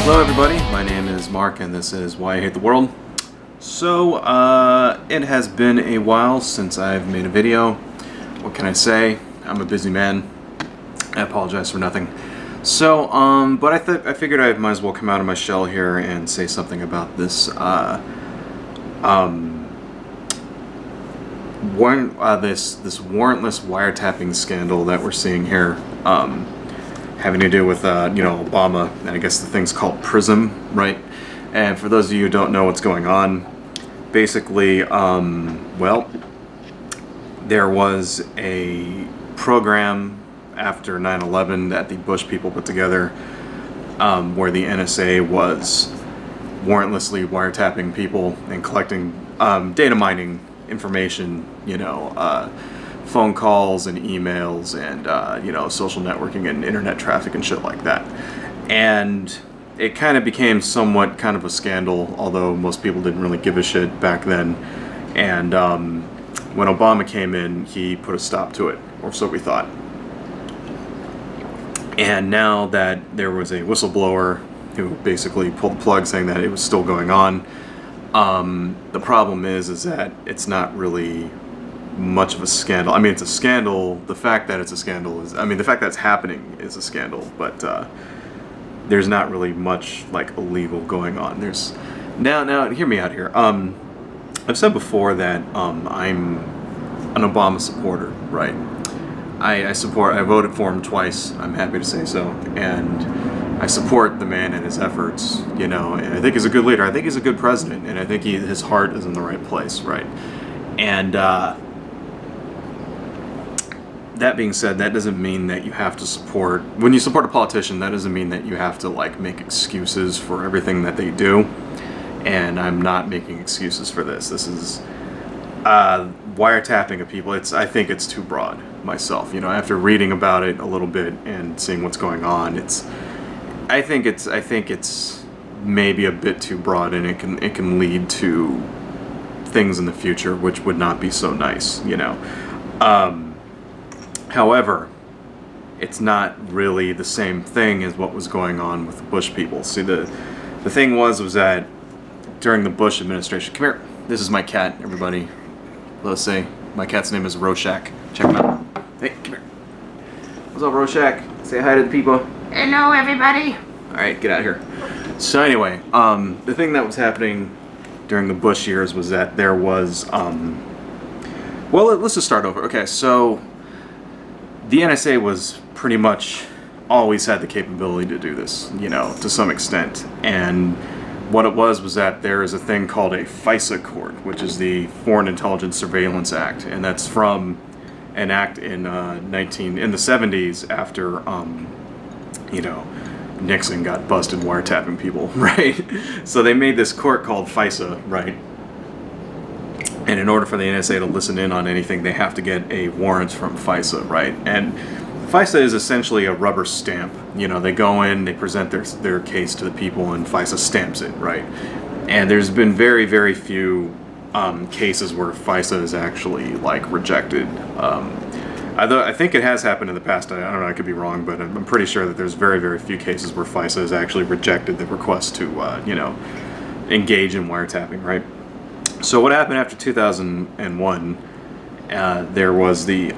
Hello everybody, my name is Mark and this is Why I Hate the World. So, it has been a while since I've made a video. What can I say? I'm a busy man. I apologize for nothing. So, but I figured I might as well come out of my shell here and say something about this, this warrantless wiretapping scandal that we're seeing here. Having to do with, Obama, and I guess the thing's called PRISM, right? And for those of you who don't know what's going on, basically, well, there was a program after 9/11 that the Bush people put together, where the NSA was warrantlessly wiretapping people and collecting, data mining information, phone calls and emails and social networking and internet traffic and shit like that. And it kind of became somewhat kind of a scandal, although most people didn't really give a shit back then. And when Obama came in, he put a stop to it, or so we thought. And now that there was a whistleblower who basically pulled the plug saying that it was still going on, the problem is that it's not really much of a scandal. I mean, it's a scandal. The fact that it's a scandal is, the fact that it's happening is a scandal, but there's not really much like illegal going on. There's now hear me out here. I've said before that I'm an Obama supporter, right? I voted for him twice, I'm happy to say so, and I support the man and his efforts, and I think he's a good leader. I think he's a good president, and I think his heart is in the right place, right? And that being said, that doesn't mean that you have to support, when you support a politician, that doesn't mean that you have to make excuses for everything that they do. And I'm not making excuses for this. This is wiretapping of people. I think it's too broad myself. After reading about it a little bit and seeing what's going on, I think it's maybe a bit too broad, and it can lead to things in the future which would not be so nice, However, it's not really the same thing as what was going on with the Bush people. See, the thing was that during the Bush administration, come here, this is my cat, everybody. Let's say my cat's name is Rorschach. Check him out. Hey, come here. What's up, Rorschach? Say hi to the people. Hello, everybody. All right, get out of here. So anyway, the thing that was happening during the Bush years was that there was, well, let's just start over. Okay, so the NSA was pretty much always had the capability to do this, to some extent. And what it was that there is a thing called a FISA court, which is the Foreign Intelligence Surveillance Act, and that's from an act in the 70s after, Nixon got busted wiretapping people, right? So they made this court called FISA, right? And in order for the NSA to listen in on anything, they have to get a warrant from FISA, right? And FISA is essentially a rubber stamp. They go in, they present their case to the people, and FISA stamps it, right? And there's been very, very few cases where FISA is actually rejected. I think it has happened in the past. I don't know, I could be wrong, but I'm pretty sure that there's very, very few cases where FISA has actually rejected the request to, engage in wiretapping, right? So what happened after 2001, there was the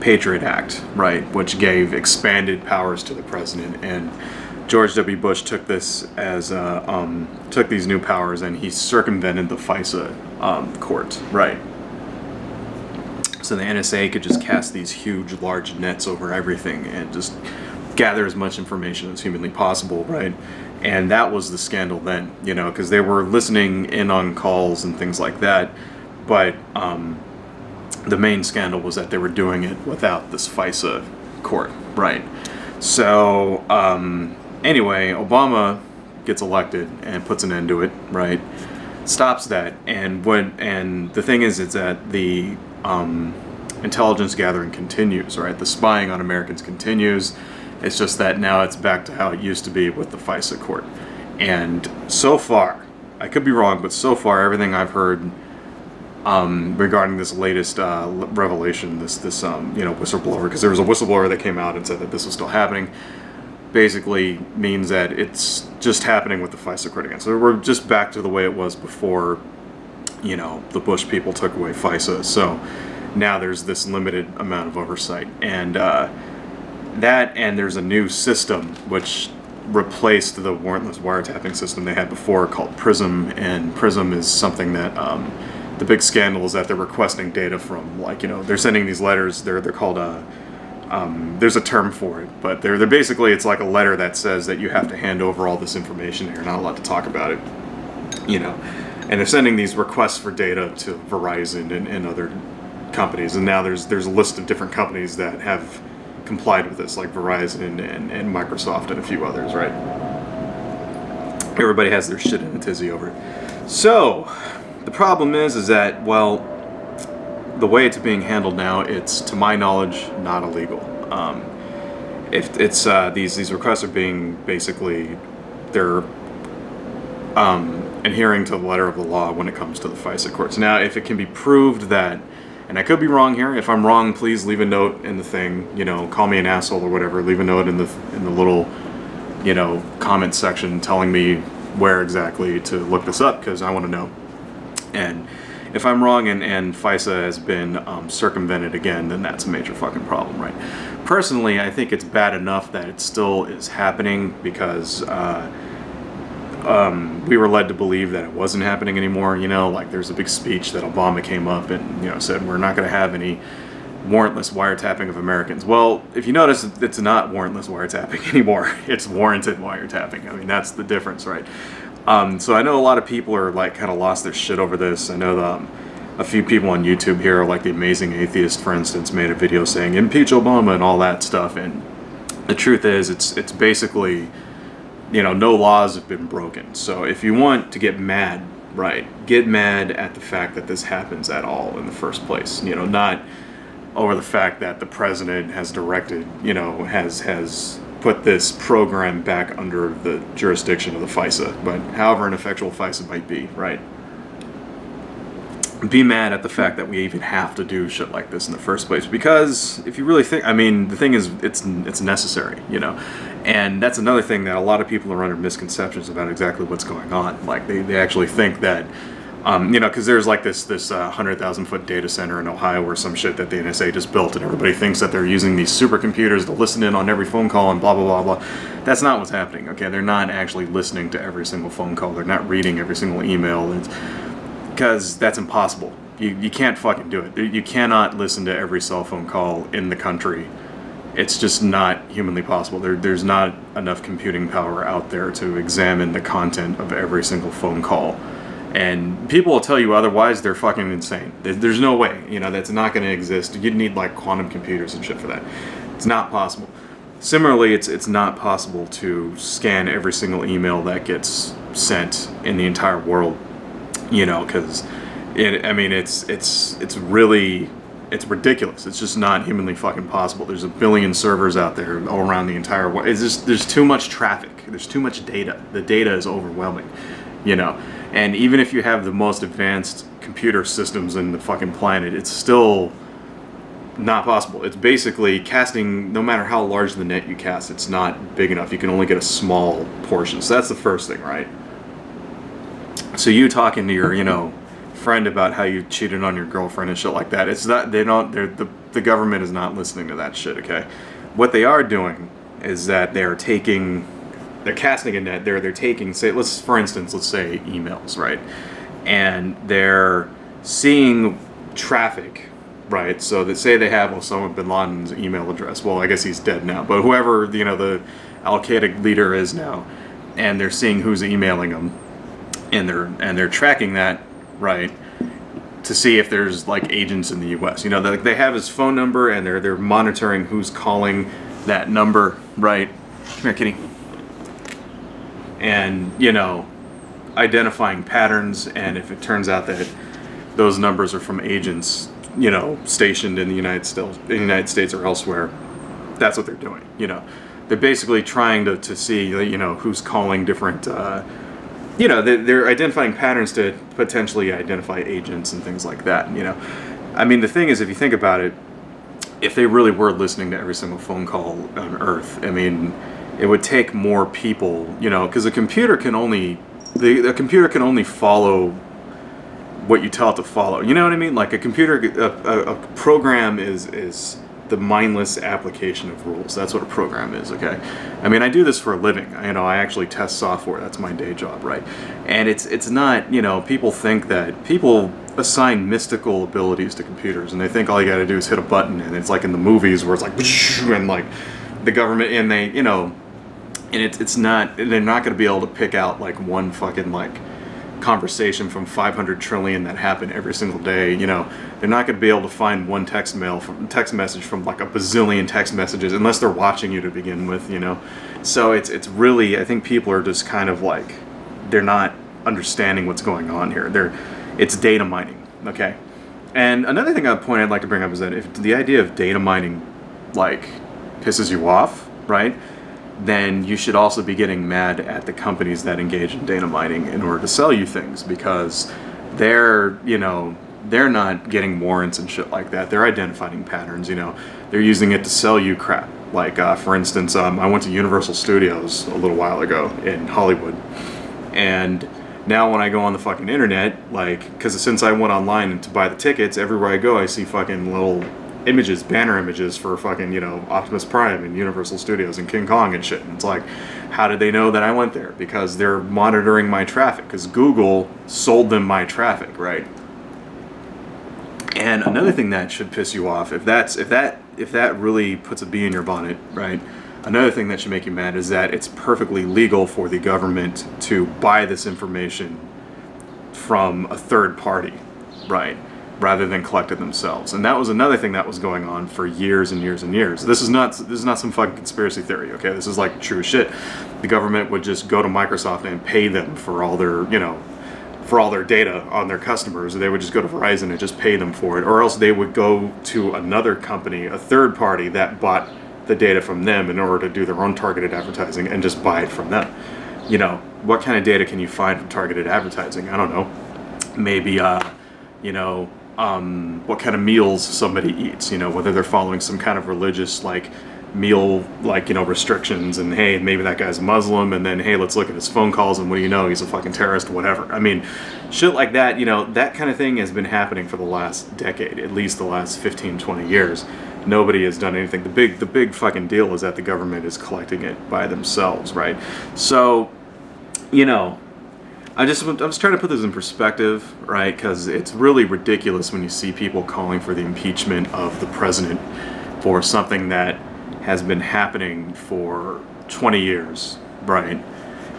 Patriot Act, right, which gave expanded powers to the president, and George W. Bush took this as, took these new powers, and he circumvented the FISA court, right? So the NSA could just cast these huge, large nets over everything and just gather as much information as humanly possible, right? And that was the scandal then, because they were listening in on calls and things like that, but the main scandal was that they were doing it without this FISA court, right? So anyway, Obama gets elected and puts an end to it, right? Stops that, and the thing is that the intelligence gathering continues, right? The spying on Americans continues. It's just that now it's back to how it used to be with the FISA court. And so far, I could be wrong, but so far everything I've heard regarding this latest revelation, this whistleblower, because there was a whistleblower that came out and said that this was still happening. basically means that it's just happening with the FISA court again. So we're just back to the way it was before, you know, the Bush people took away FISA. So now there's this limited amount of oversight, and there's a new system which replaced the warrantless wiretapping system they had before called PRISIM. And PRISIM is something that the big scandal is that they're requesting data from, like, you know, they're sending these letters. They're called there's a term for it, but they're basically, it's like a letter that says that you have to hand over all this information and you're not allowed to talk about it, you know. And they're sending these requests for data to Verizon and other companies, and now there's a list of different companies that have complied with this, like Verizon and Microsoft and a few others, right? Everybody has their shit in a tizzy over it. So the problem is that, well, the way it's being handled now, it's, to my knowledge, not illegal. If it's these requests are being, basically, they're adhering to the letter of the law when it comes to the FISA courts. Now, if it can be proved that, and I could be wrong here, if I'm wrong, please leave a note in the thing, you know, call me an asshole or whatever, leave a note in the little, you know, comment section telling me where exactly to look this up, because I want to know. And if I'm wrong and FISA has been circumvented again, then that's a major fucking problem, right? Personally, I think it's bad enough that it still is happening, because we were led to believe that it wasn't happening anymore, you know, like there's a big speech that Obama came up and, you know, said we're not going to have any warrantless wiretapping of Americans. Well, if you notice, it's not warrantless wiretapping anymore. It's warranted wiretapping. I mean, that's the difference, right? So I know a lot of people are like kind of lost their shit over this. I know a few people on YouTube here, like the Amazing Atheist, for instance, made a video saying impeach Obama and all that stuff. And the truth is, it's basically, you know, no laws have been broken. So if you want to get mad, right, get mad at the fact that this happens at all in the first place. You know, not over the fact that the president has directed, you know, has put this program back under the jurisdiction of the FISA. But however ineffectual FISA might be, right? Be mad at the fact that we even have to do shit like this in the first place. Because if you really think, I mean, the thing is, it's necessary, you know. And that's another thing that a lot of people are under misconceptions about exactly what's going on. Like, they actually think that, you know, because there's like this 100,000 foot data center in Ohio or some shit that the NSA just built, and everybody thinks that they're using these supercomputers to listen in on every phone call and blah, blah, blah, blah. That's not what's happening, okay? They're not actually listening to every single phone call. They're not reading every single email. Because that's impossible. You can't fucking do it. You cannot listen to every cell phone call in the country. It's just not humanly possible. There's not enough computing power out there to examine the content of every single phone call. And people will tell you otherwise. They're fucking insane. There's no way. You know, that's not going to exist. You'd need like quantum computers and shit for that. It's not possible. Similarly, it's not possible to scan every single email that gets sent in the entire world. You know, because I mean, it's really, it's ridiculous. It's just not humanly fucking possible. There's a billion servers out there all around the entire world. It's just, there's too much traffic. There's too much data. The data is overwhelming, you know. And even if you have the most advanced computer systems in the fucking planet, it's still not possible. It's basically casting, no matter how large the net you cast, it's not big enough. You can only get a small portion. So that's the first thing, right? So you talking to your, you know, friend about how you cheated on your girlfriend and shit like that, it's not, the government is not listening to that shit, okay? What they are doing is that they're casting a net, they're taking, say, for instance, let's say emails, right? And they're seeing traffic, right? So that, say they have Osama bin Laden's email address, well, I guess he's dead now, but whoever, you know, the Al-Qaeda leader is now, and they're seeing who's emailing them. And they're tracking that, right, to see if there's like agents in the U.S. You know, they have his phone number, and they're monitoring who's calling that number, right? Come here, kitty. And, you know, identifying patterns, and if it turns out that those numbers are from agents, you know, stationed in the United States or elsewhere, that's what they're doing. You know, they're basically trying to see, you know, who's calling different. You know, they're identifying patterns to potentially identify agents and things like that, you know. I mean, the thing is, if you think about it, if they really were listening to every single phone call on Earth, I mean, it would take more people, you know, because a computer can only the computer can only follow what you tell it to follow. You know what I mean? Like a computer, a program is the mindless application of rules. That's what a program is, okay? I mean, I do this for a living. You know, I actually test software. That's my day job, right? And it's not, you know, people think that people assign mystical abilities to computers, and they think all you got to do is hit a button, and it's like in the movies where it's like, and like the government, and they, you know, and it's not, they're not going to be able to pick out like one fucking like conversation from 500 trillion that happen every single day. You know, they're not going to be able to find one text message from like a bazillion text messages unless they're watching you to begin with, you know. So it's really, I think people are just kind of like, they're not understanding what's going on here. It's data mining, okay? And another thing I'd like to bring up is that if the idea of data mining like pisses you off, right, then you should also be getting mad at the companies that engage in data mining in order to sell you things, because they're, you know, they're not getting warrants and shit like that. They're identifying patterns, you know. They're using it to sell you crap. Like, for instance, I went to Universal Studios a little while ago in Hollywood, and now when I go on the fucking internet, like, because since I went online to buy the tickets, everywhere I go I see fucking little images, banner images for fucking, you know, Optimus Prime and Universal Studios and King Kong and shit. And it's like, how did they know that I went there? Because they're monitoring my traffic, because Google sold them my traffic, right? And another thing that should piss you off, if that really puts a bee in your bonnet, right? Another thing that should make you mad is that it's perfectly legal for the government to buy this information from a third party, right, rather than collect it themselves. And that was another thing that was going on for years and years and years. This is not some fucking conspiracy theory, okay? This is like true shit. The government would just go to Microsoft and pay them for all their, you know, for all their data on their customers. They would just go to Verizon and just pay them for it, or else they would go to another company, a third party that bought the data from them in order to do their own targeted advertising and just buy it from them. You know, what kind of data can you find from targeted advertising? I don't know. Maybe, you know, what kind of meals somebody eats, you know, whether they're following some kind of religious, like, meal, like, you know, restrictions, and hey, maybe that guy's Muslim, and then hey, let's look at his phone calls, and what do you know, he's a fucking terrorist, whatever. I mean, shit like that, you know, that kind of thing has been happening for the last decade, at least the last 15, 20 years. Nobody has done anything. The big fucking deal is that the government is collecting it by themselves, right? So, you know, I was trying to put this in perspective, right? Because it's really ridiculous when you see people calling for the impeachment of the president for something that has been happening for 20 years, right?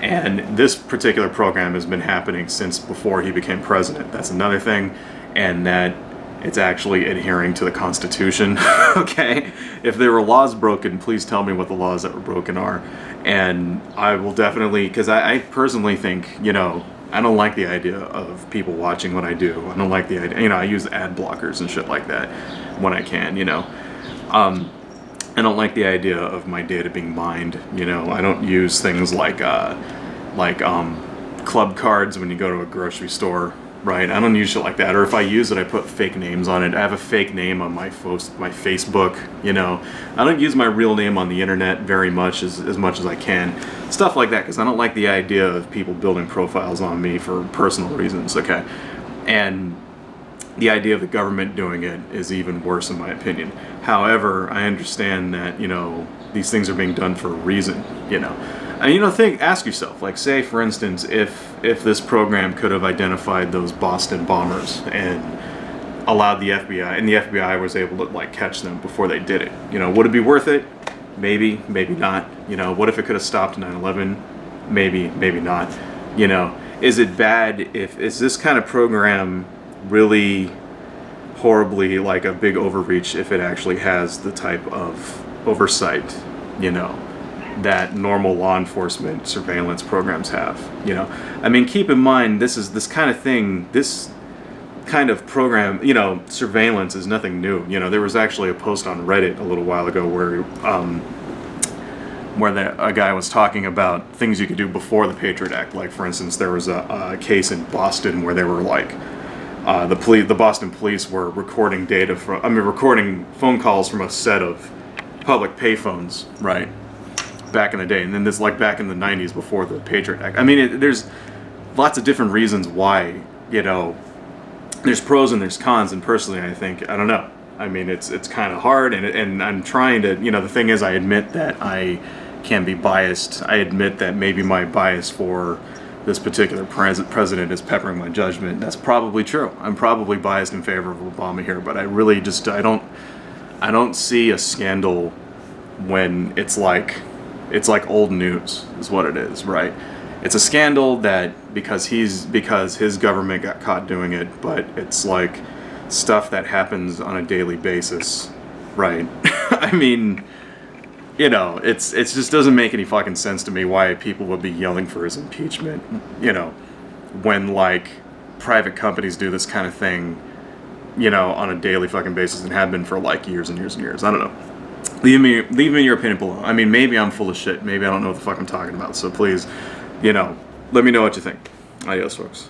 And this particular program has been happening since before he became president. That's another thing. And that it's actually adhering to the Constitution, okay? If there were laws broken, please tell me what the laws that were broken are. And I will definitely, because I personally think, you know, I don't like the idea of people watching what I do. I don't like the idea, you know, I use ad blockers and shit like that when I can, you know. I don't like the idea of my data being mined, you know. I don't use things like club cards when you go to a grocery store, right? I don't use shit like that. Or if I use it, I put fake names on it. I have a fake name on my Facebook, you know. I don't use my real name on the internet very much, as much as I can. Stuff like that, because I don't like the idea of people building profiles on me for personal reasons, okay? And the idea of the government doing it is even worse, in my opinion. However, I understand that, you know, these things are being done for a reason, you know. And, you know, ask yourself, like, say, for instance, if this program could have identified those Boston bombers and allowed the FBI, and the FBI was able to, like, catch them before they did it, you know, would it be worth it? Maybe, maybe not. You know, what if it could have stopped 9/11? Maybe, maybe not. You know, is it bad is this kind of program really horribly like a big overreach if it actually has the type of oversight, you know, that normal law enforcement surveillance programs have, you know? I mean, keep in mind, this kind of program, you know, surveillance is nothing new. You know, there was actually a post on Reddit a little while ago where a guy was talking about things you could do before the Patriot Act. Like, for instance, there was a case in Boston where they were like, the Boston police were recording recording phone calls from a set of public payphones, right? back in the day, and then this like back in the 90s before the Patriot Act. I mean, there's lots of different reasons why, you know, there's pros and there's cons, and personally I think, I don't know, I mean, it's kind of hard, and I'm trying to, you know, the thing is, I admit that I can be biased. I admit that maybe my bias for this particular president is peppering my judgment. That's probably true. I'm probably biased in favor of Obama here, but I really just, I don't see a scandal when it's like old news is what it is, right? It's a scandal that because his government got caught doing it, but it's like stuff that happens on a daily basis, right? I mean, you know, it just doesn't make any fucking sense to me why people would be yelling for his impeachment, you know, when like private companies do this kind of thing, you know, on a daily fucking basis and have been for like years and years and years. I don't know. Leave me your opinion below. I mean, maybe I'm full of shit. Maybe I don't know what the fuck I'm talking about. So please, you know, let me know what you think. Adios, folks.